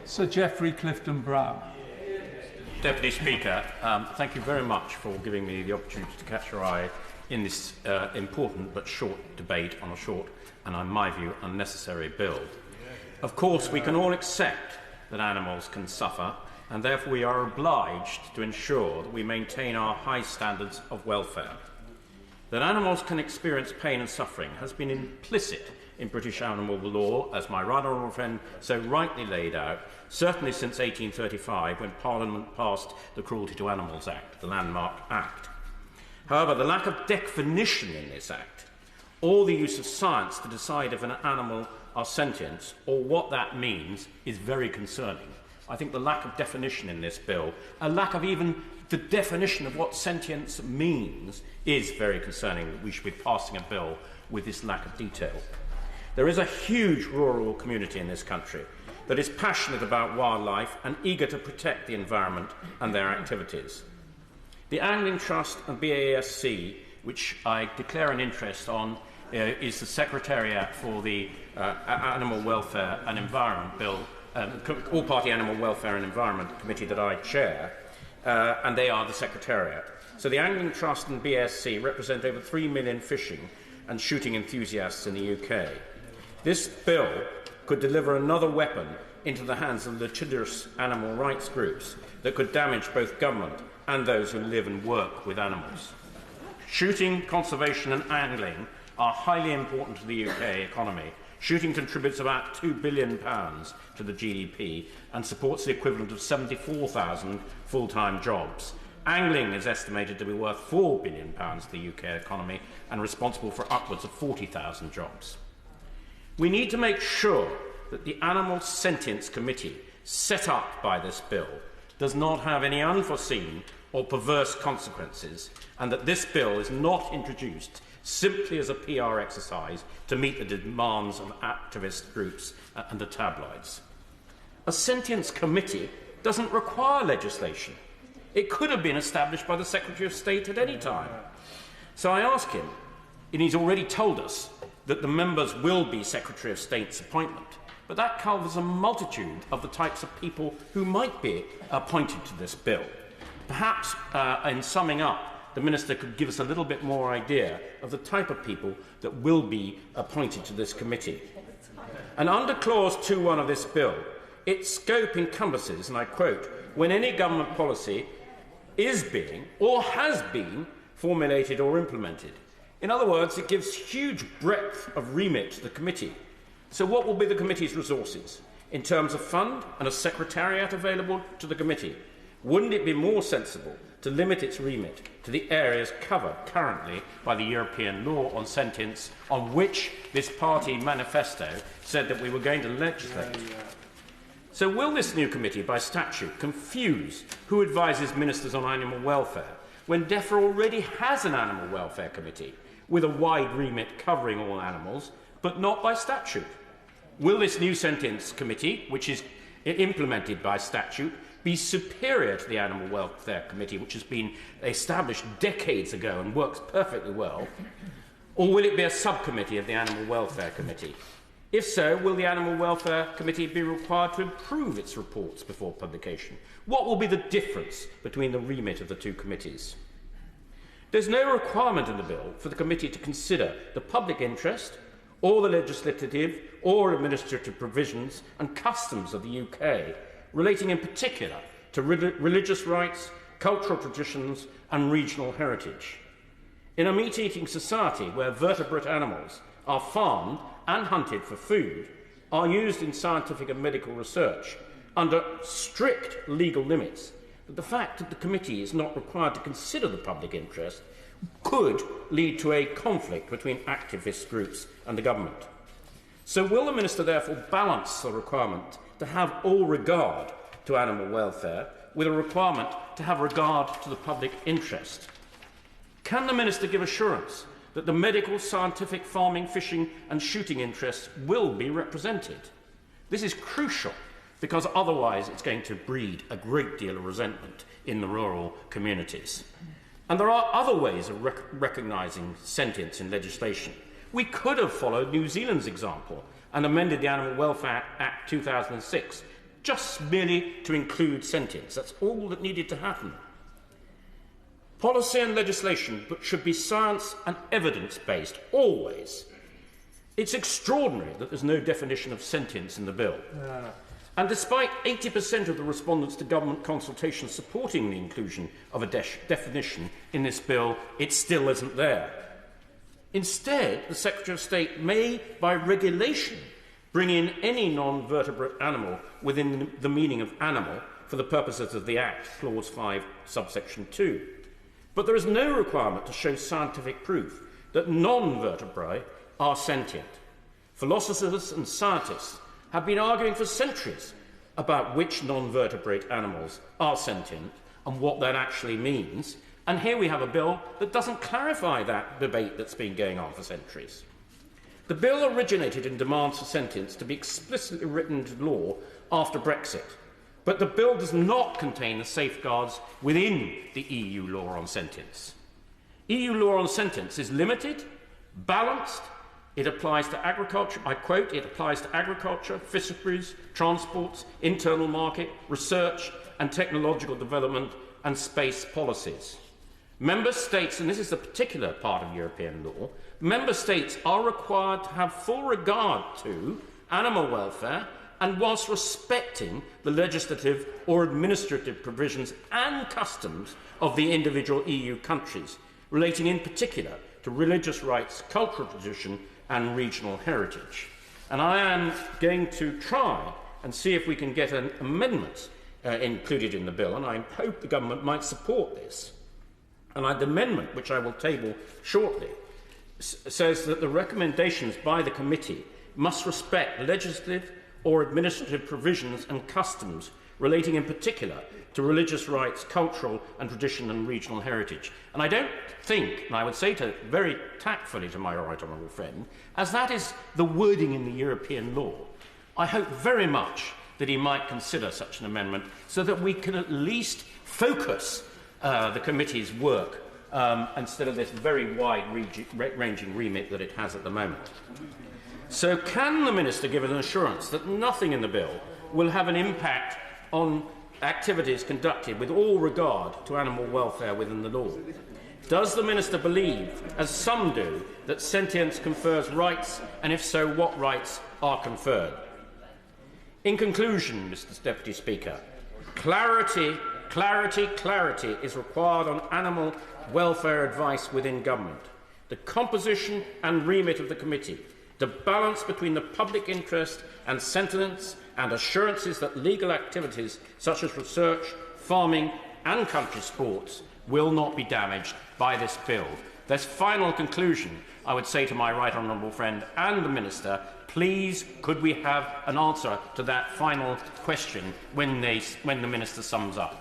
Sir Geoffrey Clifton-Brown. Deputy Speaker, thank you very much for giving me the opportunity to catch your eye in this important but short debate on a short and, in my view, unnecessary bill. Of course, we can all accept that animals can suffer, and therefore we are obliged to ensure that we maintain our high standards of welfare. That animals can experience pain and suffering has been implicit in British animal law, as my right honourable friend so rightly laid out, certainly since 1835, when Parliament passed the Cruelty to Animals Act, the landmark Act. However, the lack of definition in this Act, or the use of science to decide if an animal are sentient, or what that means, is very concerning. I think the lack of definition in this bill, a lack of even the definition of what sentience means, is very concerning that we should be passing a bill with this lack of detail. There is a huge rural community in this country that is passionate about wildlife and eager to protect the environment and their activities. The Angling Trust and BASC, which I declare an interest on, is the Secretariat for the Animal Welfare and Environment Bill, All-Party Animal Welfare and Environment Committee that I chair, and they are the Secretariat. So the Angling Trust and BSC represent over 3 million fishing and shooting enthusiasts in the UK. This bill could deliver another weapon into the hands of litigious animal rights groups that could damage both government and those who live and work with animals. Shooting, conservation and angling are highly important to the UK economy. Shooting contributes about £2 billion to the GDP and supports the equivalent of 74,000 full-time jobs. Angling is estimated to be worth £4 billion to the UK economy and responsible for upwards of 40,000 jobs. We need to make sure that the Animal Sentience Committee set up by this bill does not have any unforeseen or perverse consequences, and that this bill is not introduced simply as a PR exercise to meet the demands of activist groups and the tabloids. A sentience committee doesn't require legislation. It could have been established by the Secretary of State at any time. So I ask him, and he's already told us that the members will be Secretary of State's appointment, but that covers a multitude of the types of people who might be appointed to this bill. Perhaps, in summing up, the Minister could give us a little bit more idea of the type of people that will be appointed to this committee. And under Clause 2.1 of this bill, its scope encompasses, and I quote, when any government policy is being or has been formulated or implemented. In other words, it gives huge breadth of remit to the committee. So what will be the committee's resources in terms of fund and a secretariat available to the committee? Wouldn't it be more sensible to limit its remit to the areas covered currently by the European law on sentience, on which this party manifesto said that we were going to legislate? So will this new committee, by statute, confuse who advises ministers on animal welfare when DEFRA already has an animal welfare committee with a wide remit covering all animals, but not by statute? Will this new sentience committee, which is implemented by statute, be superior to the Animal Welfare Committee, which has been established decades ago and works perfectly well? Or will it be a subcommittee of the Animal Welfare Committee? If so, will the Animal Welfare Committee be required to improve its reports before publication? What will be the difference between the remit of the two committees? There's no requirement in the bill for the committee to consider the public interest or the legislative or administrative provisions and customs of the UK, relating in particular to religious rights, cultural traditions and regional heritage. In a meat-eating society where vertebrate animals are farmed and hunted for food, are used in scientific and medical research under strict legal limits, but the fact that the committee is not required to consider the public interest could lead to a conflict between activist groups and the government. So will the Minister therefore balance the requirement to have all regard to animal welfare with a requirement to have regard to the public interest? Can the Minister give assurance that the medical, scientific, farming, fishing and shooting interests will be represented? This is crucial because otherwise it's going to breed a great deal of resentment in the rural communities. And there are other ways of recognising sentience in legislation. We could have followed New Zealand's example and amended the Animal Welfare Act 2006, just merely to include sentience. That's all that needed to happen. Policy and legislation should be science and evidence-based, always. It's extraordinary that there's no definition of sentience in the bill. And despite 80% of the respondents to government consultations supporting the inclusion of a definition in this bill, it still isn't there. Instead, the Secretary of State may, by regulation, bring in any non-vertebrate animal within the meaning of animal for the purposes of the Act, Clause 5, subsection 2. But there is no requirement to show scientific proof that non-vertebrae are sentient. Philosophers and scientists have been arguing for centuries about which non-vertebrate animals are sentient and what that actually means. And here we have a bill that doesn't clarify that debate that's been going on for centuries. The bill originated in demands for sentience to be explicitly written into law after Brexit, but the bill does not contain the safeguards within the EU law on sentience. EU law on sentience is limited, balanced. It applies to agriculture, I quote, it applies to agriculture, fisheries, transports, internal market, research and technological development and space policies. Member States, and this is the particular part of European law, Member States are required to have full regard to animal welfare and whilst respecting the legislative or administrative provisions and customs of the individual EU countries, relating in particular to religious rights, cultural tradition and regional heritage. And I am going to try and see if we can get an amendment included in the bill, and I hope the government might support this. And the amendment, which I will table shortly, says that the recommendations by the committee must respect legislative or administrative provisions and customs relating in particular to religious rights, cultural and tradition and regional heritage. And I don't think, and I would say very tactfully to my right honourable friend, as that is the wording in the European law, I hope very much that he might consider such an amendment so that we can at least focus the committee's work instead of this very wide-ranging remit that it has at the moment. So can the Minister give an assurance that nothing in the bill will have an impact on activities conducted with all regard to animal welfare within the law? Does the Minister believe, as some do, that sentience confers rights, and if so, what rights are conferred? In conclusion, Mr. Deputy Speaker, clarity is required on animal welfare advice within government. The composition and remit of the committee, the balance between the public interest and sentience and assurances that legal activities such as research, farming and country sports will not be damaged by this bill. This final conclusion, I would say to my right honourable friend and the Minister, please could we have an answer to that final question when the Minister sums up?